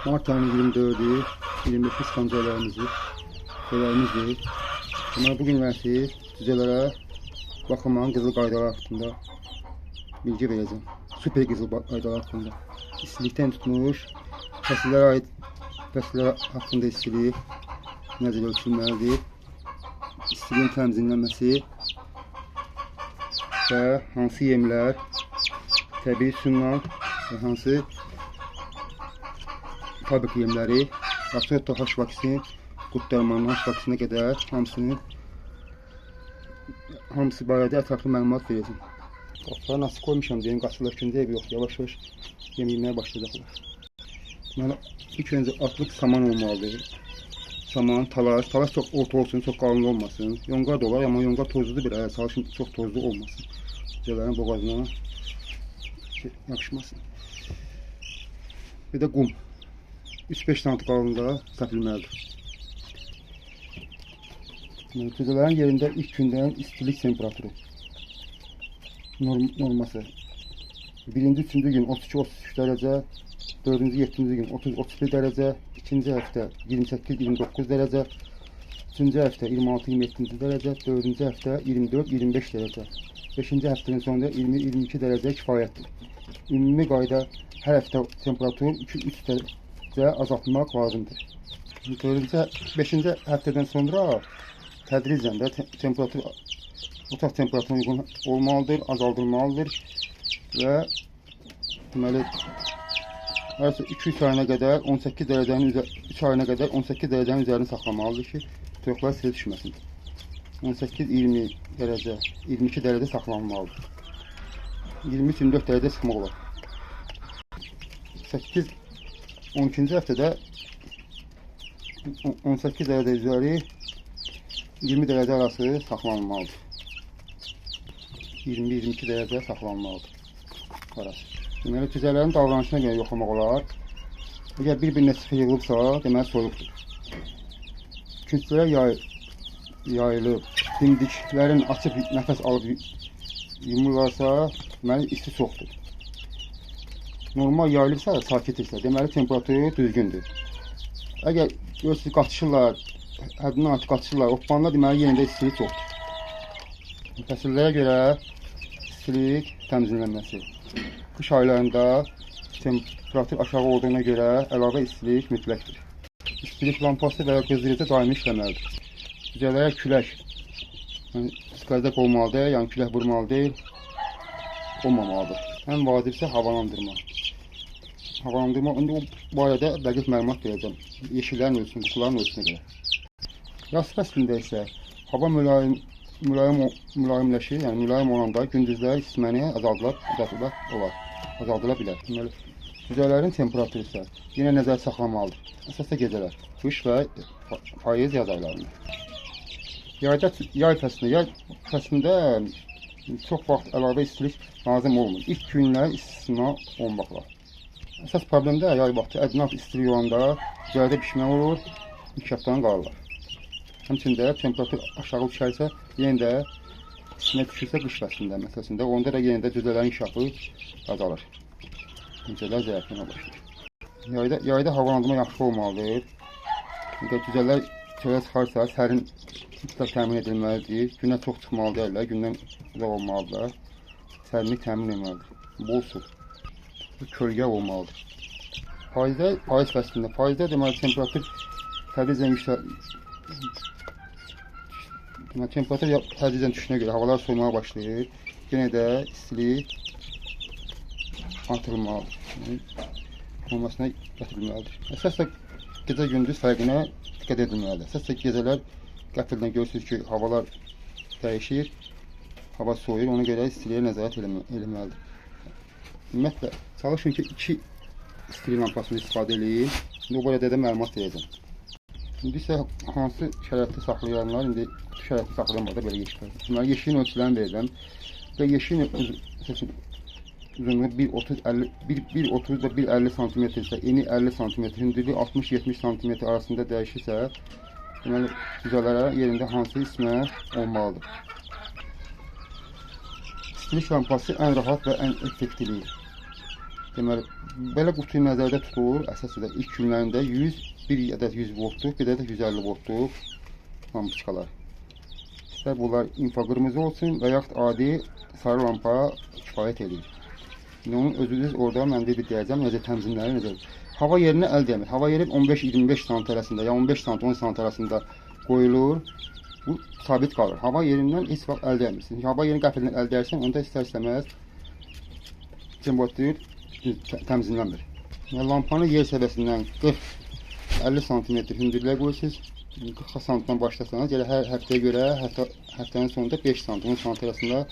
Mart ayının 24'ü 29 xəncərlərimizdir. Deməli, bugün mən siz cücələrə baxımların qızıl qaydaları haqqında bilgi verəcəm. Super qızıl qaydaları haqqında. İstilikdən tutmuş, fəsillərə aid fəsillər haqqında istilik necə ölçülməlidir, istiliyin təmizlənməsi və hansı yemlər təbii üsulla və hansı fabrik yemləri, absolut H vaksin, qurtarmanın H vaksinə qədər hamısı barədə ətraflı məlumat verəcəm. Qapıları nasıl koymuşam deyim, qaçırlar gündə ev yox, yavaş-yavaş yem yemeye başlayacaqlar. Deməli, ilk öncə atlıq saman olmalıdır. Saman, talaş çox orta olsun, çox qalın olmasın. Yonqa da olar, amma yonqa tozludur bir ələ, çalışın çox tozlu olmasın. Cücələrin boğazına yapışmasın. Bir də qum. 3-5 sm qalınlıqda səpilməlidir. Cücələrin yerində ilk gündən istilik temperaturu norması. Birinci, üçüncü gün 32-33 dərəcə, dördüncü, yeddinci gün 30-31 dərəcə, ikinci həftə 28-29 dərəcə, üçüncü həftə 26-27 dərəcə, dördüncü həftə 24-25 dərəcə, beşinci həftənin sonunda 20-22 dərəcə kifayətdir. Ümumi qayda hər həftə temperatur 2-3 dərəcə azaltmaq lazımdır. Beşinci həftədən sonra tədricən də temperatur otaq temperaturuna uyğun olmalıdır, azaldılmalıdır və deməli hər 2-3 ayına qədər 18 dərəcənin 3 ayına qədər 18 dərəcənin üzərini saxlamalıdır ki, toyuqlar silə düşməsin. 18-20 dərəcə, 22 dərəcə saxlanmalıdır. 23-24 dərəcə çıxmaq olar. 8-12-ci həftədə 18 dərəcə üzəri 20 dərəcə arası saxlanmalıdır. 20-22 dərəcə saxlanmalıdır. Deməli, cücələrin davranışına görə yoxlamaq olar. Əgər bir-birinə sıxı yığılıbsa, deməli soyuqdur. Künclərə yayılıb, dimdiklərin açıb nəfəs alıb yumurlarsa, deməli isti çoxdur. Normal yayılıbsa, sakitdirsə, deməli temperatur düzgündür. Əgər görürsünüz qaçışırlar, həddindən artıq qaçışırlar, oppanlar, deməli yenə də istilik çoxdur. Fəsillərə görə istilik təmizlənməsi. Qış aylarında temperatur aşağı olduğuna görə əlavə istilik mütləqdir. İstilik lampası və ya qızdırıcı daimi işləməlidir. Cücələrə külək skazak olmalıdır, yəni külək vurmalıdır, olmamalıdır. Ən vacibsə havalandırma. Havalandırma, indi o barədə dəqiq məlumat verəcəm. Yeşillərin ölçüsünə, qutuların ölçüsünə görə. Yaz fəslində isə hava mülayimləşir, yəni mülayim olanda gündüzlər isitməni azaldıla bilər. Deməli, cücələrin temperaturu isə yenə nəzərdə saxlamalıdır. Əsasda gecələr, qış və payız yaz aylarında. Yay fəslində çox vaxt əlavə istilik lazım olmur. İlk günlər istisna olmaqlar. Əsas problem də yay vaxtı ədnaf istilik olanda cücələrdə pişmə olur, inkişafdan qalırlar. Həmçində temperatur aşağı düşərsə, yenə də içinə düşürsə qış fəslində məsələsində, onda da yenə də cücələrin inkişafı azalır. Cücələr zəifləmə başlayır. Yayda havalandırma yaxşı olmalıdır. Cücələr çölə çıxarsa, sərin mütləq təmin edilməlidir. Günə çox çıxmalı deyirlər, gündən uzaq olmalıdırlar. Sərinlik təmin edilməlidir. Bol su, kölgə olmalıdır. Payız fəslində, payızda deməli temperatur tədricən düşünə görə havalar soymağa başlayır. Yenə də istilik artırılmalıdır. Olmasına gətirilməlidir. Əsasda gecə-gündüz fərqinə diqqət edilməlidir. Əsasda gecələr qəfildən görürsünüz ki, havalar dəyişir, hava soyur, ona görə istiliyə nəzarət edilməlidir. Ümumiyyətlə, çalışın ki, 2 istilik lampasını istifadə edin. İndi o barədə də məlumat verəcəm. İndi isə hansı şəraitdə saxlayanlar, indi şəraitdə saxlayanlar da belə yeşiklər. Deməli, yeşiyin ölçülərini verirəm. Və yeşiyin uzunluğu 1.30 və 1.50 cm isə, eni 50 cm, hündürlüyü 60-70 cm arasında dəyişirsə, deməli, cücələrə yerində hansı ismə olmalıdır. İstilik lampası ən rahat və ən effektivlidir. Deməli, belə qutuyu nəzərdə tutulur. Əsasında ilk günlərində 100, bir ədəd 100 voltluq, bir ədəd 150 voltluq lampoçkalar. İstər bunlar infraqırmızı olsun və yaxud adi sarı lampa kifayət edir. İndi onun özünüz orada mən bir deyəcəm, necə təmzinləri necə. Hava yerinə əl dəymir. Hava yeri 15-25 sant arasında, ya 15 sant 10 sant arasında qoyulur. Bu sabit qalır. Hava yerindən heç vaxt əl dəymirsin. Hava yerini qəfildən əl dəyirsən, onda istər-istəməz cəmbotlayır, təmzinlənmir. Lampanı yer səviyyəsindən 40-50 sm hündürlüyə qoyursunuz. 40 santdan başlasanız, elə hər həftəyə görə həftənin sonunda 5 sant, 10 sant arasında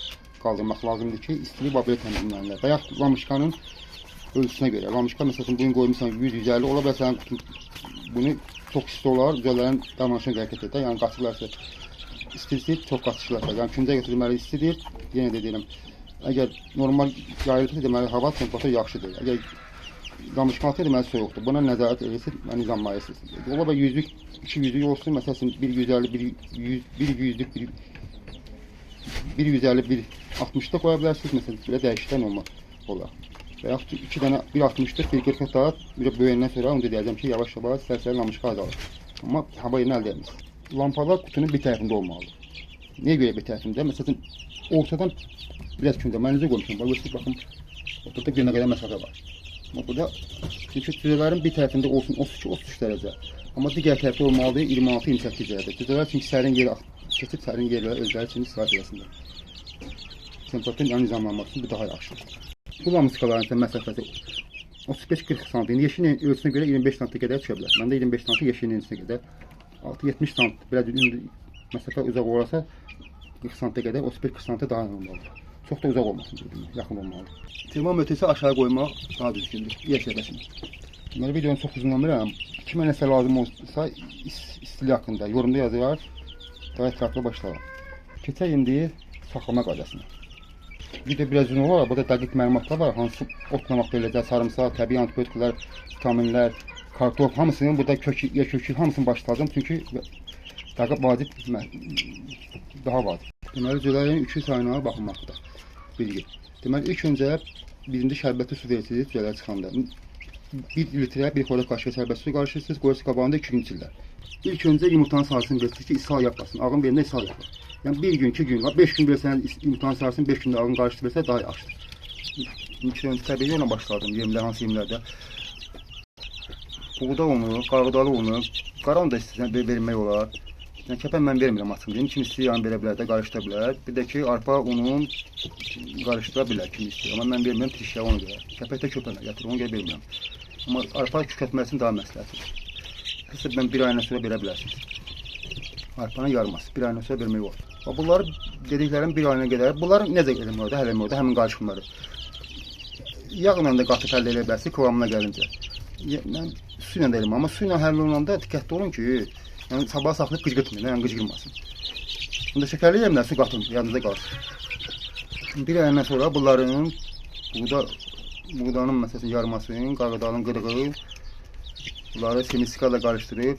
qaldırmaq lazımdır ki, istilik belə təmzinlənirlər. Və yaxud lamışkanın ölçüsünə görə. Lamışka məsələn bugün qoymusan 100-150, ola bilər sənin qutun bunu çox isti olar, üzərlərin davranışına hərəkət edir. Yəni qaçırlarsa istirsə çox qaçışlarsa. Yəni küncə götürməli istidir. Yenə də deyirəm, əgər normal yayılıbsa deməli hava temperaturu yaxşıdır. Əgər lamışkansa deməli soyuqdur. Buna nəzarət edirsiniz, nizamlayı edirsiniz. Ola bilər 100-lük, 2 yüzlük olsun, məsələn 150, 150, 160 da qoya bilərsiniz. Məsələn belə dəyişikliklər normal olar. Və yaxud 2 dənə 160-lıq, 140 da böyüyəndən sonra onu da deyəcəm ki, yavaş-yavaş sərsəri lamışka azalır. Amma hava yerinə əldə etmir. Lampalar qutunun bir tərəfində olmalıdır. Niyə görə bir tərəfində? Məsələn, ortadan biraz kündə. Mən necə qoymuşam? Baxın, ortada bir nə qədər məsafə var. Burada çünki cüzələrin bir tərəfində olsun 32-33 dərəcə. Amma digər tərəfdə olmalıdır 26-28 dərəcə. Cüzələr çünki sərin yer keçib sərin yerlərə özləri üçün istifadət edəsində. Temperaturun nizamlanmaq üçün bu daha yaxşıdır. Bu lamıçkaların məsafəsi 35-40 sant. Yeşilin ölçüsünə görə 25 santə qədər düşə bilər. Məndə 25 santı yeşilin ölçüsünə qədər. 6-70 sant biraz məsafə uzaq olarsa 40 santə qədər, 35-40 santə daha normaldır. Çox da uzaq olmasın, yaxın olmalıdır. Termometresi aşağı qoymaq daha düzgündür, yer səviyyəsində. Deməli, videonu çox uzunlamışam. Kimə nəsə lazım olsa, istili haqqında yorumda yazılar, daha ətraflı başlayalım. Keçək indi saxlama qaydasına. Video biraz uzun olar, burada dəqiq məlumatlar var, hansı otlamaq beləcək, sarımsaq, təbii antibiotiklər, vitaminlər, kartof, hamısının burada yer kökü, hamısını başlayacağım, çünki dəqiq vacib, daha vacib. Deməli, cüzələrin 3 sayına baxılmaqdır. Bilgi. Deməli, ilk öncə birində şərbətli su verirsiniz, cüzələr çıxanda. 1 litrə, 1 xörək qaşığı şərbətli su qarışırsınız, qoyursuz qabağında 2 gün içirlər. İlk öncə yumurtanın sarısını verirsiniz ki, ishal yapmasın, ağın belində ishal yapar. Yəni 1 gün, 2 gün, 5 gün versəniz yumurtanın sarısını, 5 gündə ağın qarışdırırsa daha yaxşıdır. İlk öncə təbii ilə başladım, yemlər, hansı yemlərdə. Buğda unu, qarğıdalı unu, qara unu da istəyirsən vermək olar. Yəni kəpən mən vermirəm açım deyim, kim istəyir yəni verə bilər də, qarışdıra bilər. Bir də ki, arpa unun qarışdıra bilər kim istəyir. Amma mən vermirəm trişyə onu görə. Kəpək də köpənə gətirir, onu görə vermirəm. Amma arpa kükətməsi üçün daha məsləhətdir. Həsəbən bir aydan sonra verə bilərsiniz. Arpanın yarması, bir aydan sonra vermək olar. Bunları dediklərim bir ayına qədər, bunları necə eləmək orada, həll eləmək orada, həmin qarışımları. Yağla da qatıb həll eləyə bilərsiniz, kıvamına gəlincə. Mən su ilə də eləm, amma su ilə həll olunanda diqqətli olun ki, yəni sabah saxlayıb qıcqırtmayın, yəni qıcqırmasın. Bunda şəkərli yemlər su qatın, yanınızda qalsın. Bir ayından sonra bunların, buğdanın məsələn yarmasını, qarğıdalın qırığı, bunları semisikala qarışdırıb,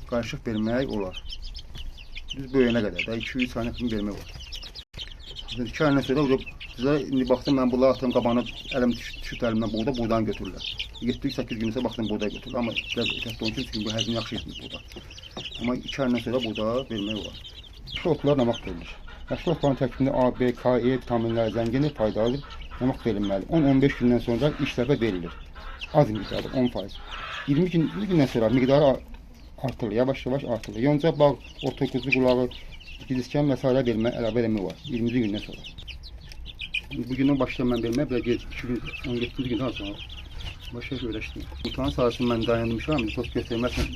qarışıq vermək olar. Düz böyüyənə qədər də 2-3 ayına kimi vermək olar. 2 ayından sonra bizə indi baxdım, mən bunları atdım qabağına, əlim düşüb əlimdən buğdan götürürlər. 7-8 gün isə baxdım buğda götürürlər, amma biraz ehtiyatlı olun ki, çünki bu həzm yaxşı etmir buğda. Amma 2 ayından sonra buğda vermək olar. Yaşlı otlar namaq verilir. Yaşlı otların tərkibində A, B, K, E vitaminləri zəngindir, faydalıdır. Namaq verilməli. 10-15 gündən sonra ilk dəfə verilir. Az miqdarda 10%. 20 gündən sonra miqdarı artırılır, yavaş-yavaş artırılır. Yonca, bağ, orta quzlu qulağı, giziskan və s. əlavə eləmək var 20 gündən sonra. Bugündən başlayam mən verməyə, biraz 17-ci gündən sonra başa öyrəşdim. Yumurtanın sarısını mən dayanmışam, çox göstərməzsən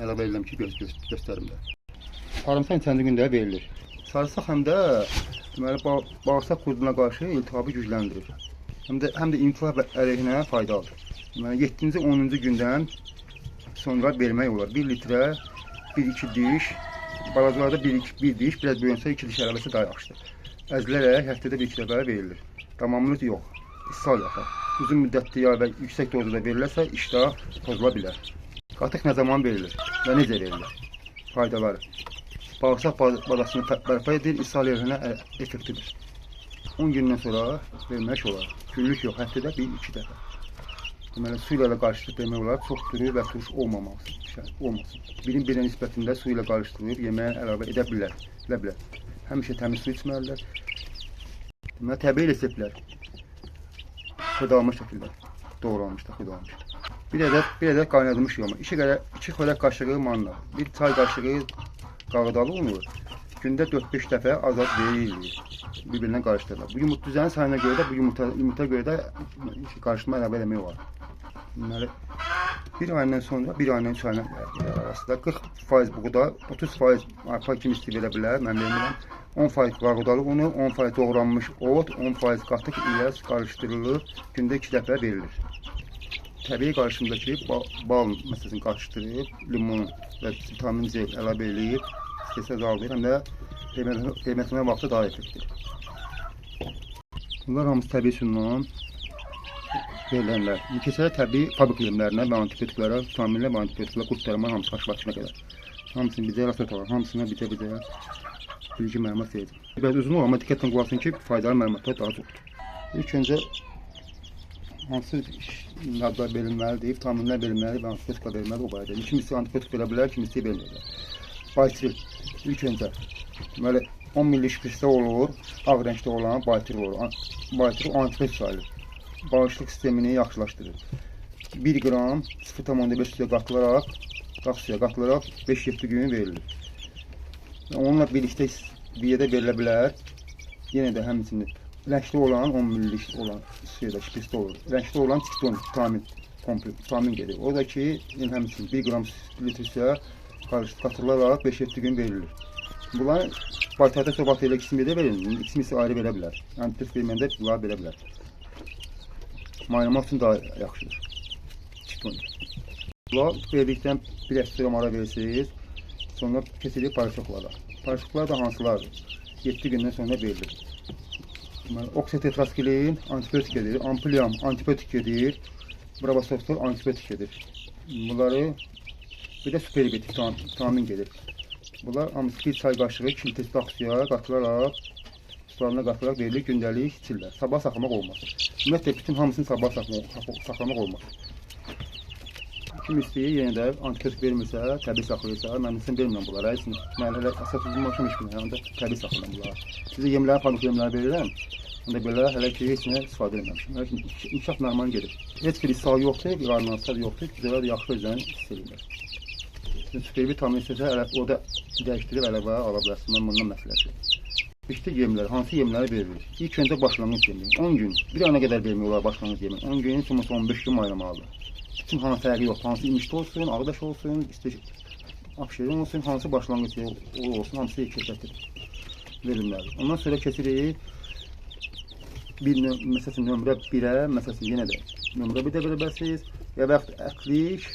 əlavə edirəm ki, göstərim də. Sarımsaq neçənci gündə verilir. Sarımsaq həm də bağırsaq qurduna qarşı iltihabı gücləndirir. Həm də influenza əleyhinə faydalıdır. 7-ci 10-cu gündən sonra vermək olar. 1 litrə, 1-2 diş, balacalarda 1 diş, biraz böyünsə 2 diş əlavəsi daha yaxşıdır. Əzilərək həftədə 1-2 dəfə verilir. Tamamlıq yox, ishal yapar. Uzun müddətli ya və yüksək dozda verilərsə iştah pozula bilər. Qatıq nə zaman verilir və necə verilir? Faydaları. Bağırsaq badasını bərpa edir, ishal əleyhinə effektidir. 10 gündən sonra vermək olar. Günlük yox, həftədə 1-2 dəfə. Deməli, su ilə qarışdırıb demək olar, çox duru və turş olmasın. Birin birə nisbətində su ilə qarışdırıb yeməyə əlavə edə bilər. Həmişə təmiz su içməlidirlər. Deməli, təbii reseptlər. Xırdalmış şəkildə doğranmış da xırdalmış. Bir ədəd qaynadılmış yoma. 2 xörək qaşığı manna, 1 çay qaşığı qarğıdalı unu gündə 4-5 dəfə azad verilir. Bir-birindən qarışdırılır. Bu düzənin sayına görə də, bu yumurta görə də qarışdırma əlavə eləmək olar. Deməli, bir ayından sonra, bir ayından 3 ayından arasında 40% buğda, 30% arpa kimi istifadə verə bilər. Mən bilmirəm. 10% qarğıdalı unu, 10% doğranmış ot, 10% qatıq ilə qarışdırılır. Gündə 2 dəfə verilir. Təbii qarışımdakı bal məsələsini qarışdırıb, limon və vitamin C əlavə eləyib, istəsə azaldır, həm də qiymətlənmə vaxtı daha effektiv. Bunlar hamısı təbii üsulundan verilənlər. Keçələ təbii fabrik yemlərinə və antibiotiklərə, vitaminlə və antibiotiklə qurtarma hamısı başına qədər. Hamısını bizə rasat var, hamısına bizə bilgi məlumat verəcəm. Biraz uzun olur, amma diqqətlə qulaq asın ki, faydalı məlumatlar daha çoxdur. İlk öncə hansı adlar verilməlidir, vitaminlər verilməlidir və antibiotika verilməlidir o barədə. Kimisi antibiotik verə bilər, kimisi verməyəcək. Baytril, ilk öncə, deməli 10 milli şprisdə olur, ağ rəngdə olan baytril olur. Baytril antibiotik sayılır. Bağışıqlıq sistemini yaxşılaşdırır. 1 qram 0,5 suya qatılaraq 5-7 gün verilir. Onunla birlikdə bir verilə bilər. Yenə də həmçinin rəngli olan 10 milli olan suyada şprisdə olur. Rəngli olan çikton vitamin gedir. O da ki, həmçinin 1 qram litr suya qatılaraq 5-7 gün verilir. Bunlar baytarda sobat ilə ikisini də verilir. İkisini ayrı verə bilər. Antibiotik verməndə bunlar verə bilər. Maylamaq üçün daha yaxşıdır. Çikton. Bunlar verdikdən bir həftə sonra ara verirsiniz. Sonra kesilir paraşoklara. Paraşoklar da hansılardır? 7 gündən sonra verilir. Oksitetraskilin antibiotik edir, ampulyam antibiotik edir, brabasoftor antibiotik edir. Bunları bir də superbiyotik vitamin gedir. Bunlar hamısı 1 çay qaşığı kilitli suya qatılaraq, sularına qatılaraq verilir, gündəlik içirlər. Sabah saxlamaq olmaz. Ümumiyyətlə, bütün hamısını sabah saxlamaq olmaz. Kim istəyir, yenə də antibiotik vermirsə, təbii saxlayırsa, mən üçün vermirəm bunlara. Mən hələ əsas uzunlaşım iş bilmirəm, həm də təbii saxlayıram bunlara. Sizə yemləri, fabrik yemləri verirəm. Onda belə hələ ki, heç nə istifadə edilməmişim. İnkişaf normal gedir. Heç bir ishal yoxdur, qarnasal yoxdur, güzələr yaxşı özlərini hiss edirlər. Supervitamin istəsə, orada dəyişdirib əlavə ala bilərsiniz. Mən bundan məsləhət. İşte yemlər, hansı yemləri verilir? İlk öncə başlanğıc yemi. 10 gün, bir ana qədər vermiyorlar başlanğıc yemi. 10 günün sonrası 15 gün ayrılmalıdır. Bütün hansı fərqi yox. Hansı imişli olsun, ağdaş olsun, akşeron olsun, hansı başlanğıc yemi olsun, hamısı keçətdir. Verilməlidir. Ondan sonra kesirik. Məsələn, nömrə 1-ə, məsələn, yenə də nömrə 1-də verə bilərsiniz. Ya və ətlik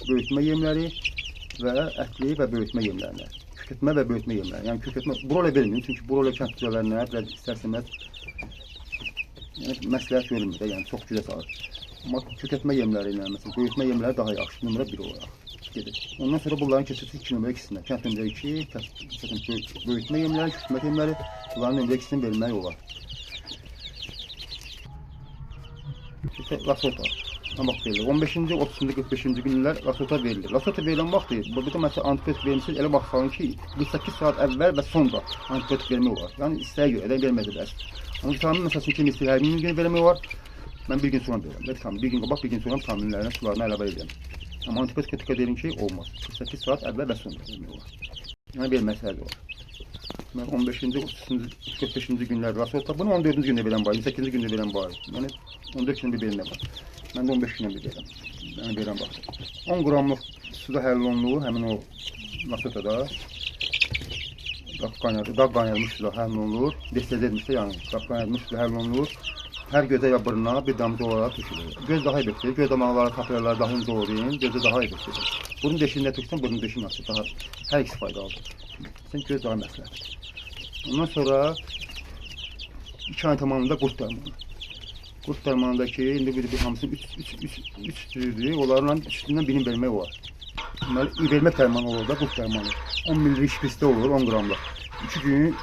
böyütmə yemləri və ətli və böyütmə yemlərinə. Köketmə və böyütmə yemləri. Yəni köketmə, brola vermiyorum çünki brola kənd güzələrinə biraz istərsəməz məsləhət görülmür də, yəni çox gücə salır. Amma köketmə yemləri ilə, məsələn, böyütmə yemləri daha yaxşı, nömrə 1 olaraq gedir. Ondan sonra bunların keçirsiz 2 nömrə ikisinə, kənd nömrə 2, böyütmə yemləri, köketmə yemləri, bunların nömrə ikisini vermək olar. Lasota. Vaxt verilir. 15-ci, 30-cu, 45-ci günlər lasota verilir. Lasota verilən vaxt deyil. Burada məsələn antibiotik vermişsiniz, elə vaxt salın ki, 48 saat əvvəl və sonra antibiotik vermək olar. Yəni istəyə görə də verməyə bilərsiniz. Amma vitamin məsələn kimi istəyir, hər gün vermək olar. Mən bir gün sonra verirəm. Vitamin bir gün qabaq, bir gün sonra vitaminlərini, sularını əlavə edirəm. Amma antibiotik dedim ki, olmaz. 48 saat əvvəl və sonra vermək olar. Yəni verməsi hər olar. Mən 15-ci, 30-cu, 45-ci günlər lasota, bunu 14-cü gündə verən var, 28-ci gündə verən var. Yəni 14 gündə bir verən var. Mən də 15 gündən bir verirəm. Yəni verirəm baxın. 10 qramlıq suda həll olunur, həmin o lasotada. Dağ qaynadılmış suda həll olunur. Destəzə edilmişsə, yəni dağ qaynadılmış suda həll olunur. Hər gözə ya buruna bir damcı olaraq tökülür. Göz daha effektiv, göz damaqları, kapilyaları daha incə olur, gözə daha effektiv. Burun deşiyində töksən, burun deşiyi nasıl daha, hər ikisi faydalıdır. Sən göz daha məsləhət. Ondan sonra 2 ay tamamında qurt dərmanı. Qurt dərmanındakı indi bir hamısı 3 türdür. Onlarla üstündən birini vermək olar. Deməli, vermək dərmanı olur da qurt dərmanı. 10 ml şprisdə olur, 10 qramlıq. 2 gün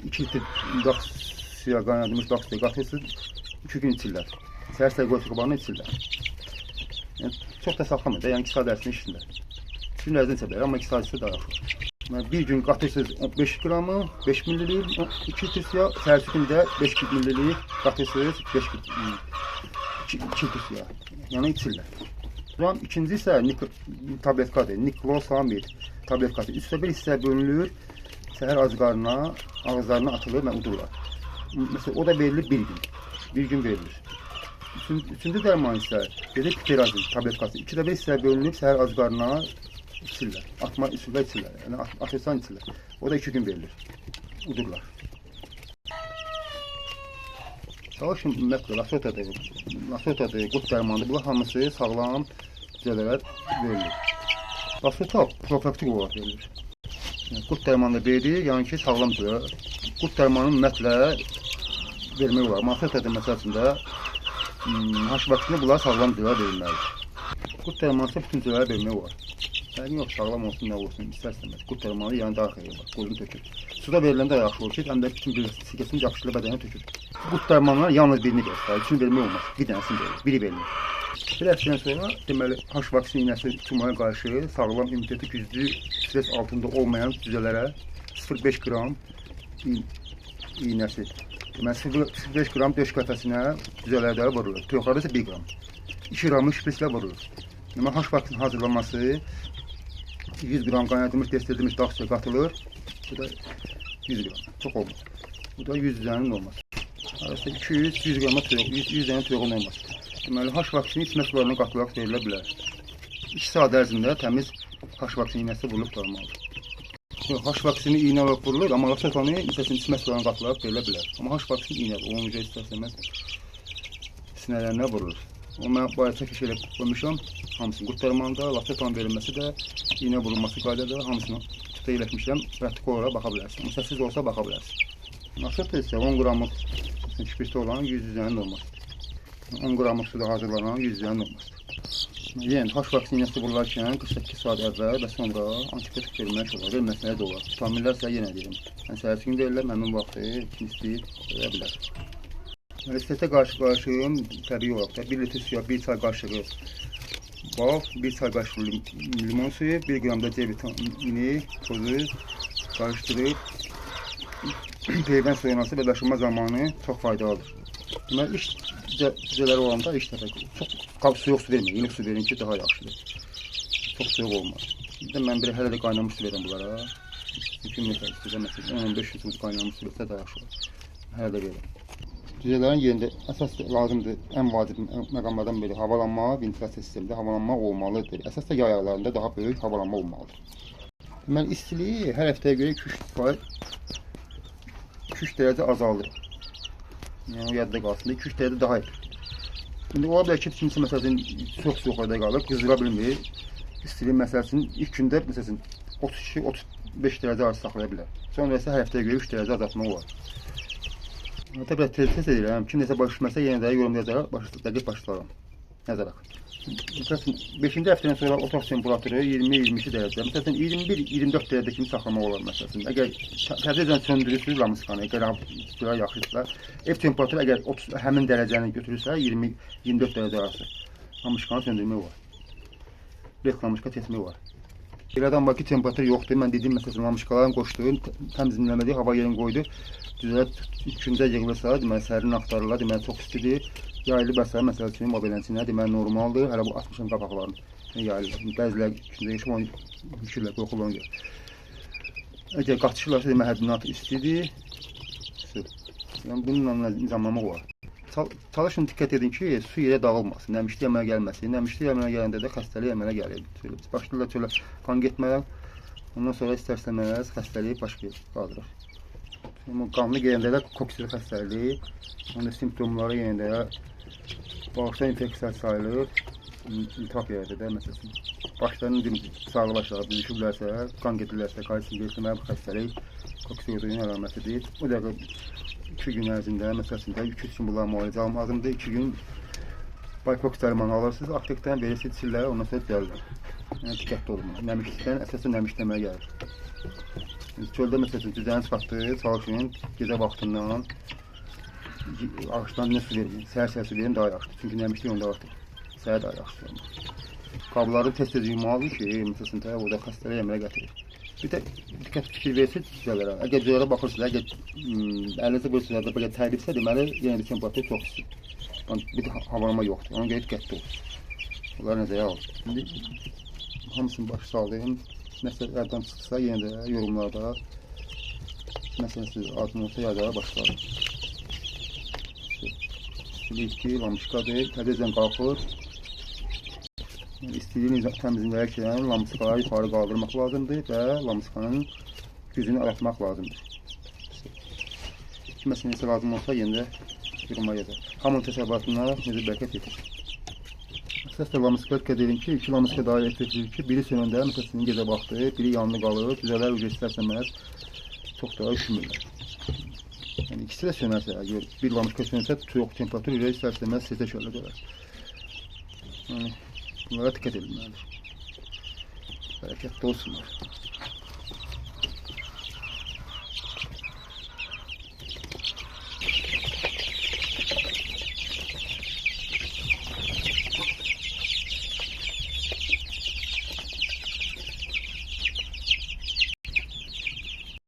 2 litr dağ suya qaynadılmış dağ suya qatırsınız, 2 gün içirlər. Səhər-səhər qoysa qabağına içirlər. Yəni, çox da saxlamır da, yəni 2 saat ərzində içsinlər. Günlərdən içə bilər, amma 2 saat içsə daha yaxşı. Yəni, bir gün qatırsınız 5 qramı, 5 millilik, 2 litr suya, səhərsi gündə 5 millilik qatırsınız 2 litr suya. Yəni içirlər. Sonra ikinci isə tabletkadır, niklosamid tabletkası. 3/1 hissəyə bölünür, səhər ac qarnına, ağızlarına atılır və udurlar. Məsələn, o da verilir bir gün. Bir gün verilir. Üçüncü dərman isə piperazin tabletkası. 2/1 hissəyə bölünüb, səhər ac qarnına içirlər. Atma üsulla içirlər. Yəni atırsan içirlər. O da 2 gün verilir. Udurlar. Çalışın ümumiyyətlə, lasotadır, qut dərmanıdır. Bunlar hamısı sağlam cücələrə verilir. Lasota profilaktik olaraq verilir. Yəni, qut dərmanı verilir, yəni ki, sağlam cücələr. Qut dərmanı ümumiyyətlə vermək olar. Lasota məsələsində H vaksini bunlar sağlam cücələrə verilməlidir. Qut dərmanı isə bütün cücələrə vermək olar. Yəni yox, sağlam olsun, nə olsun, istər-istəməz. Qut dərmanı yəni daha xeyir var, qoyunu tökür. Suda veriləndə yaxşı olur ki, həm də bütün sigəsini yaxşılı bədənə tökür. Qut dərmanlar yalnız birini verir, üçün vermək olmaz. Bir dənəsini verir, biri verilir. Bir həftədən sonra deməli H vaksini iynəsi tumora qarşı sağlam immuniteti güclü, stres altında olmayan cücələrə 0,5 qram iynəsi. Deməli 0,5 qram döş qəfəsinə cücələrdə vurulur. Toyuqlarda isə 1 qram. 2 qramı şprislə vurulur. Deməli H vaksinin hazırlanması 100 qram qaynadılmış, destilədilmiş dağ suya qatılır. Bu da 100 qram. Çox olmaz. Bu da 100 dənənin olması. Arasında 200-100 qrama toyuq, 100 dənə toyuğun olması. Deməli, H vaksini içmə sularına qatılaraq verilə bilər. 2 saat ərzində təmiz H vaksini iynəsi vurulub qalmalıdır. H vaksini iynə olaraq vurulur, amma lasotanı içmə sularına qatılaraq verilə bilər. Amma H vaksini iynədir, onun uca istərsəməz sinələrinə vurulur. O mən bu ayətə keşə ilə qoymuşam, hamısını qut dərmanında, lasotanın verilməsi də, iynə vurulması qaydada hamısını tuta eləşmişəm, pratik olaraq baxa bilərsin. Səsiz olsa baxa bilərsin. Lasota isə 10 qramlıq şpirtdə olan 100 dənənin olmasıdır. 10 qramlıq suda hazırlanan 100 dənənin olmasıdır. Yəni, H vaksini iynəsi vurularkən 48 saat əvvəl və sonra antibiotik verilmək olar, verməsinə də olar. Vitaminlər isə yenə deyim. Yəni, səhərsi gün verirlər, məmin vaxtı, kim istəyir, verə bilər. Strese qarşı təbii olaraq da 1 litr suya 1 çay qaşığı bal, 1 çay qaşığı limon suyu, 1 qram da C vitamini tozu qarışdırıb peyvənd soyunması və daşınma zamanı çox faydalıdır. Deməli, iş cücələri olanda ilk dəfə çox soyuq su verməyin, ilik su verin ki, daha yaxşıdır. Çox soyuq olmaz. Mən bir hələ də qaynamış su verin bunlara. 2 metr istəyəcəm, məsələn, 10-15 litr qaynamış su versə daha yaxşı olur. Hələ də verin. Cücələrin yerində əsas lazımdır, ən vacib məqamlardan biri havalanma, ventilasiya sistemində havalanma olmalıdır. Əsas da yay aylarında daha böyük havalanma olmalıdır. Deməli, istiliyi hər həftəyə görə 2-3 dərəcə azaldır. Yəni, o yadda qalsın, 2-3 dərəcə daha iyi. İndi ola bilər ki, kimisi məsələn çox soyuqlarda qalır, qızdıra bilmir. İstiliyi məsələsinin ilk gündə məsələn 32-35 dərəcə arası saxlaya bilər. Sonra isə hər həftəyə görə 3 dərəcə azaltmaq olar. Təbii tez edirəm, kim nəsə başlamışsa yenə də yorum yazaraq, dəqiq başlaram, yazaraq. Məsələn, 5-ci həftədən sonra otaq temperaturu 20-22 dərəcə, məsələn 21-24 dərəcə kimi saxlamaq olar məsələn. Əgər tədricən söndürürsünüz lamıskanı, əgər yaxşıdırsa, ev temperaturu əgər həmin dərəcəni götürürsə 20-24 dərəcə arası lamıskanı söndürmək olar. Lek lamıska tesmək olar. Elədən var ki, temperatur yoxdur, mən dediyim məsələn lamıskaların qoşduğum, təmizləmədiyi hava yerini qoydu. Cücələr ilk gündə yığılırsa, deməli səhərin axtarırlar, deməli çox istidir. Yayılı bəslər məsəl üçün mobilənsinə deməli normaldır. Hələ bu 60-ın qabaqlarını yayılır. Bəzilər içində yaşam onu yükürlər, qorxulan gəlir. Əgər qaçışırlarsa deməli həddindən artıq istidir. Yəni bununla nizamlamaq olar. Çalışın diqqət edin ki, su yerə dağılmasın, nəmişli əmələ gəlməsin. Nəmişli əmələ gələndə də xəstəlik əmələ gəlir. Başlayırlar çölə qan getmələr, ondan sonra istər-istəməz xəstəliyi baş qaldırır. Qanlı gələndə də koksili xəstəliyi, onda simptomları yenə də bağırsaq infeksiyası sayılır, iltihab yaradır da məsələn. Başlarının sağlaşlar, büzüşürlərsə, qan gedirlərsə, kalsium geçirməyə bu xəstəlik koksiyoidin əlamətidir. O dəqiqə 2 gün ərzində, məsələn, 2-3 gün bunlar müalicə almaq lazımdır. 2 gün baykoks dərmanı alırsınız, aptekdən verirsiniz, içirlər, ondan sonra gəlirlər. Yəni, diqqətli olun. Nəmişlikdən əsasın nəmişləməyə gəlir. Çöldə məsələn, cüzəni çıxartdı, çalışın, gecə vaxtından ağaçdan ne su verin? Səhər su verin daha yaxşıdır. Çünki nəmişlik onda artıq. Səhər daha yaxşıdır. Qabları tez-tez yumalı ki, məsələn, orada xəstələ yeməyə gətirir. Bir də diqqət fikir versiniz cüzələrə. Əgər cüzələrə baxırsınız, əgər əlinizə vursunuz da belə təribsə, deməli yenə də temperatur çox isti. Bir də havalama yoxdur. Ona görə diqqətli olun. Bunları nəzərə alın. İndi hamısını başı sallayın. Nəsə əldən çıxsa yenə də yorumlarda məsələn siz adını olsa yazara başlayın. İstilikli, lamışqadır, tədricən qalxır. İstədiyiniz təmizləyərkən lamısqaları yuxarı qaldırmaq lazımdır və lamısqanın gücünü aratmaq lazımdır. Məsələn, isə lazım olsa yenə də yoruma yazar. Hamının təsəvvüratına necə bərəkət yetir. Əsasda lamısqa dikkat edin ki, iki lamısqa daha elektriklidir ki, biri sönəndə, məsələn, gecə vaxtı, biri yanlı qalır, cüzələr ucu istərsəməz çox daha üşümürlər. Yəni ikisi də sönərsə, bir lamısqa sönərsə, çox temperatur ucu istərsəməz sizə şöyle gələr. Yəni bunlara dikkat edilməlidir. Bərəkətli olsunlar.